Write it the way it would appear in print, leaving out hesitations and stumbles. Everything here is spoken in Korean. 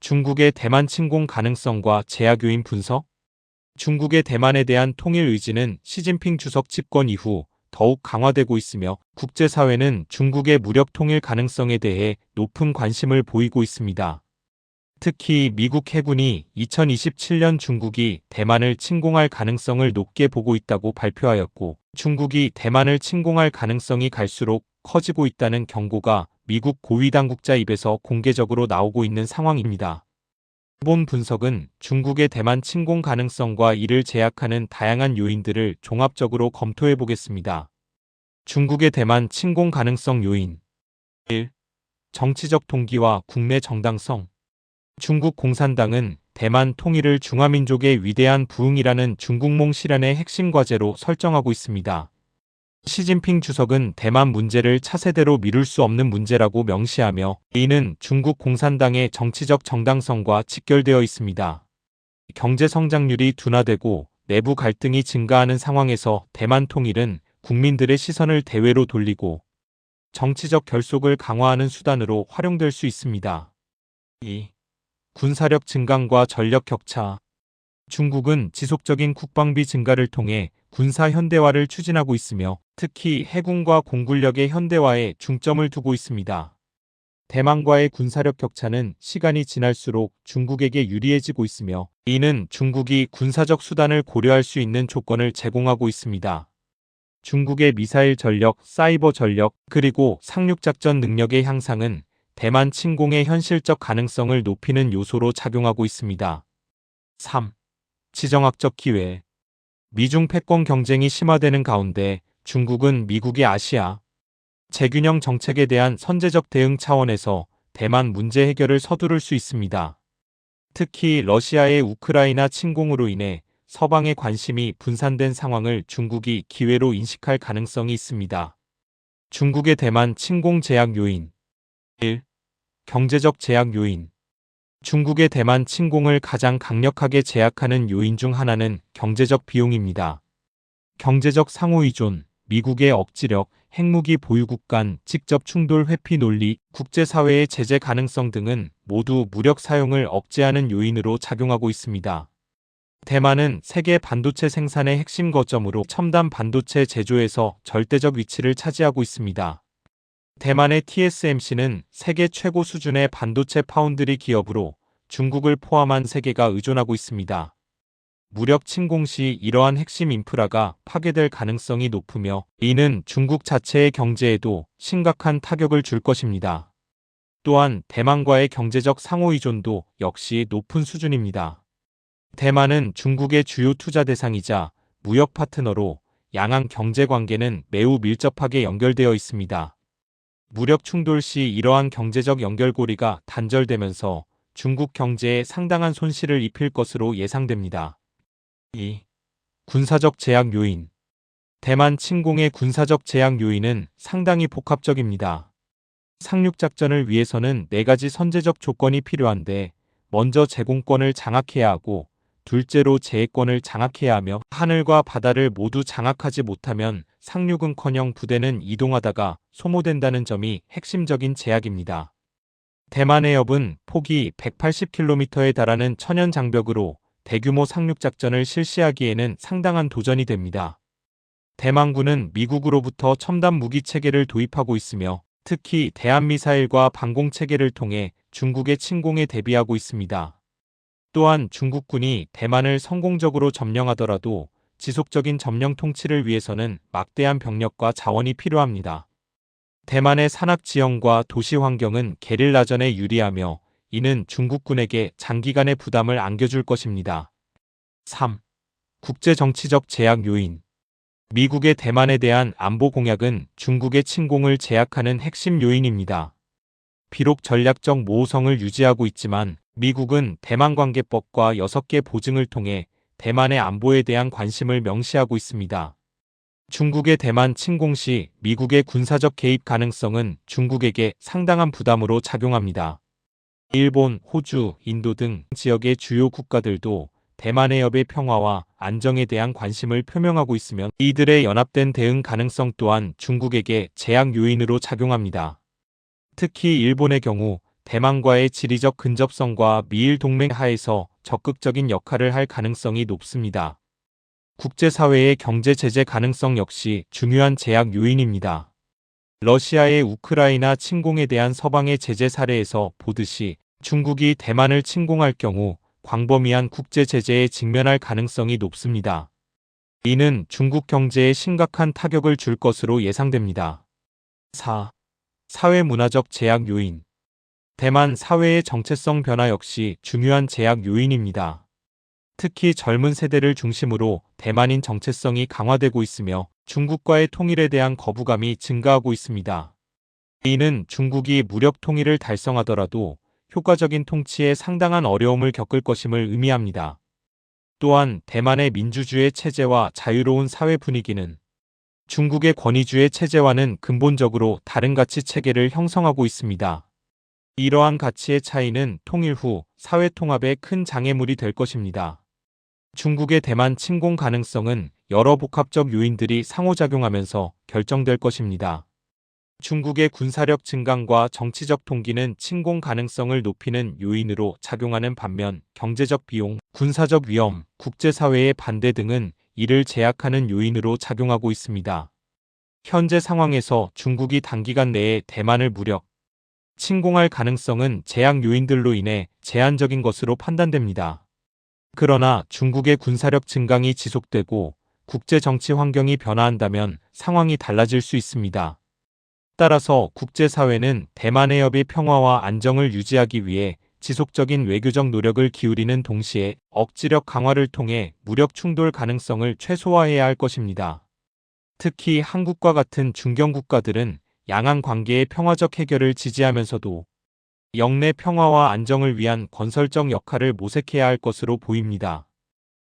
중국의 대만 침공 가능성과 제약 요인 분석. 중국의 대만에 대한 통일 의지는 시진핑 주석 집권 이후 더욱 강화되고 있으며 국제사회는 중국의 무력 통일 가능성에 대해 높은 관심을 보이고 있습니다. 특히 미국 해군이 2027년 중국이 대만을 침공할 가능성을 높게 보고 있다고 발표하였고, 중국이 대만을 침공할 가능성이 갈수록 커지고 있다는 경고가 미국 고위 당국자 입에서 공개적으로 나오고 있는 상황입니다. 이번 분석은 중국의 대만 침공 가능성과 이를 제약하는 다양한 요인들을 종합적으로 검토해 보겠습니다. 중국의 대만 침공 가능성 요인. 1. 정치적 동기와 국내 정당성. 중국 공산당은 대만 통일을 중화민족의 위대한 부흥이라는 중국몽 실현의 핵심 과제로 설정하고 있습니다. 시진핑 주석은 대만 문제를 차세대로 미룰 수 없는 문제라고 명시하며, 이는 중국 공산당의 정치적 정당성과 직결되어 있습니다. 경제 성장률이 둔화되고 내부 갈등이 증가하는 상황에서 대만 통일은 국민들의 시선을 대외로 돌리고 정치적 결속을 강화하는 수단으로 활용될 수 있습니다. 2. 군사력 증강과 전력 격차. 중국은 지속적인 국방비 증가를 통해 군사 현대화를 추진하고 있으며, 특히 해군과 공군력의 현대화에 중점을 두고 있습니다. 대만과의 군사력 격차는 시간이 지날수록 중국에게 유리해지고 있으며, 이는 중국이 군사적 수단을 고려할 수 있는 조건을 제공하고 있습니다. 중국의 미사일 전력, 사이버 전력, 그리고 상륙작전 능력의 향상은 대만 침공의 현실적 가능성을 높이는 요소로 작용하고 있습니다. 3. 지정학적 기회. 미중 패권 경쟁이 심화되는 가운데 중국은 미국의 아시아 재균형 정책에 대한 선제적 대응 차원에서 대만 문제 해결을 서두를 수 있습니다. 특히 러시아의 우크라이나 침공으로 인해 서방의 관심이 분산된 상황을 중국이 기회로 인식할 가능성이 있습니다. 중국의 대만 침공 제약 요인. 1. 경제적 제약 요인. 중국의 대만 침공을 가장 강력하게 제약하는 요인 중 하나는 경제적 비용입니다. 경제적 상호의존, 미국의 억지력, 핵무기 보유국 간 직접 충돌 회피 논리, 국제사회의 제재 가능성 등은 모두 무력 사용을 억제하는 요인으로 작용하고 있습니다. 대만은 세계 반도체 생산의 핵심 거점으로 첨단 반도체 제조에서 절대적 위치를 차지하고 있습니다. 대만의 TSMC는 세계 최고 수준의 반도체 파운드리 기업으로 중국을 포함한 세계가 의존하고 있습니다. 무력 침공 시 이러한 핵심 인프라가 파괴될 가능성이 높으며, 이는 중국 자체의 경제에도 심각한 타격을 줄 것입니다. 또한 대만과의 경제적 상호의존도 역시 높은 수준입니다. 대만은 중국의 주요 투자 대상이자 무역 파트너로 양안 경제관계는 매우 밀접하게 연결되어 있습니다. 무력 충돌 시 이러한 경제적 연결고리가 단절되면서 중국 경제에 상당한 손실을 입힐 것으로 예상됩니다. 2. 군사적 제약 요인. 대만 침공의 군사적 제약 요인은 상당히 복합적입니다. 상륙작전을 위해서는 4가지 선제적 조건이 필요한데, 먼저 제공권을 장악해야 하고, 둘째로 제해권을 장악해야 하며, 하늘과 바다를 모두 장악하지 못하면 상륙은커녕 부대는 이동하다가 소모된다는 점이 핵심적인 제약입니다. 대만 해협은 폭이 180km에 달하는 천연장벽으로 대규모 상륙작전을 실시하기에는 상당한 도전이 됩니다. 대만군은 미국으로부터 첨단 무기체계를 도입하고 있으며, 특히 대한미사일과 방공체계를 통해 중국의 침공에 대비하고 있습니다. 또한 중국군이 대만을 성공적으로 점령하더라도 지속적인 점령 통치를 위해서는 막대한 병력과 자원이 필요합니다. 대만의 산악 지형과 도시 환경은 게릴라전에 유리하며, 이는 중국군에게 장기간의 부담을 안겨줄 것입니다. 3. 국제정치적 제약 요인. 미국의 대만에 대한 안보 공약은 중국의 침공을 제약하는 핵심 요인입니다. 비록 전략적 모호성을 유지하고 있지만 미국은 대만관계법과 6개 보증을 통해 대만의 안보에 대한 관심을 명시하고 있습니다. 중국의 대만 침공 시 미국의 군사적 개입 가능성은 중국에게 상당한 부담으로 작용합니다. 일본, 호주, 인도 등 지역의 주요 국가들도 대만 해협의 평화와 안정에 대한 관심을 표명하고 있으며, 이들의 연합된 대응 가능성 또한 중국에게 제약 요인으로 작용합니다. 특히 일본의 경우 대만과의 지리적 근접성과 미일 동맹 하에서 적극적인 역할을 할 가능성이 높습니다. 국제사회의 경제 제재 가능성 역시 중요한 제약 요인입니다. 러시아의 우크라이나 침공에 대한 서방의 제재 사례에서 보듯이 중국이 대만을 침공할 경우 광범위한 국제 제재에 직면할 가능성이 높습니다. 이는 중국 경제에 심각한 타격을 줄 것으로 예상됩니다. 4. 사회문화적 제약 요인. 대만 사회의 정체성 변화 역시 중요한 제약 요인입니다. 특히 젊은 세대를 중심으로 대만인 정체성이 강화되고 있으며 중국과의 통일에 대한 거부감이 증가하고 있습니다. 이는 중국이 무력 통일을 달성하더라도 효과적인 통치에 상당한 어려움을 겪을 것임을 의미합니다. 또한 대만의 민주주의 체제와 자유로운 사회 분위기는 중국의 권위주의 체제와는 근본적으로 다른 가치 체계를 형성하고 있습니다. 이러한 가치의 차이는 통일 후 사회 통합에 큰 장애물이 될 것입니다. 중국의 대만 침공 가능성은 여러 복합적 요인들이 상호작용하면서 결정될 것입니다. 중국의 군사력 증강과 정치적 동기는 침공 가능성을 높이는 요인으로 작용하는 반면 경제적 비용, 군사적 위험, 국제사회의 반대 등은 이를 제약하는 요인으로 작용하고 있습니다. 현재 상황에서 중국이 단기간 내에 대만을 무력 침공할 가능성은 제약 요인들로 인해 제한적인 것으로 판단됩니다. 그러나 중국의 군사력 증강이 지속되고 국제 정치 환경이 변화한다면 상황이 달라질 수 있습니다. 따라서 국제사회는 대만 해협의 평화와 안정을 유지하기 위해 지속적인 외교적 노력을 기울이는 동시에 억지력 강화를 통해 무력 충돌 가능성을 최소화해야 할 것입니다. 특히 한국과 같은 중견 국가들은 양안 관계의 평화적 해결을 지지하면서도 영내 평화와 안정을 위한 건설적 역할을 모색해야 할 것으로 보입니다.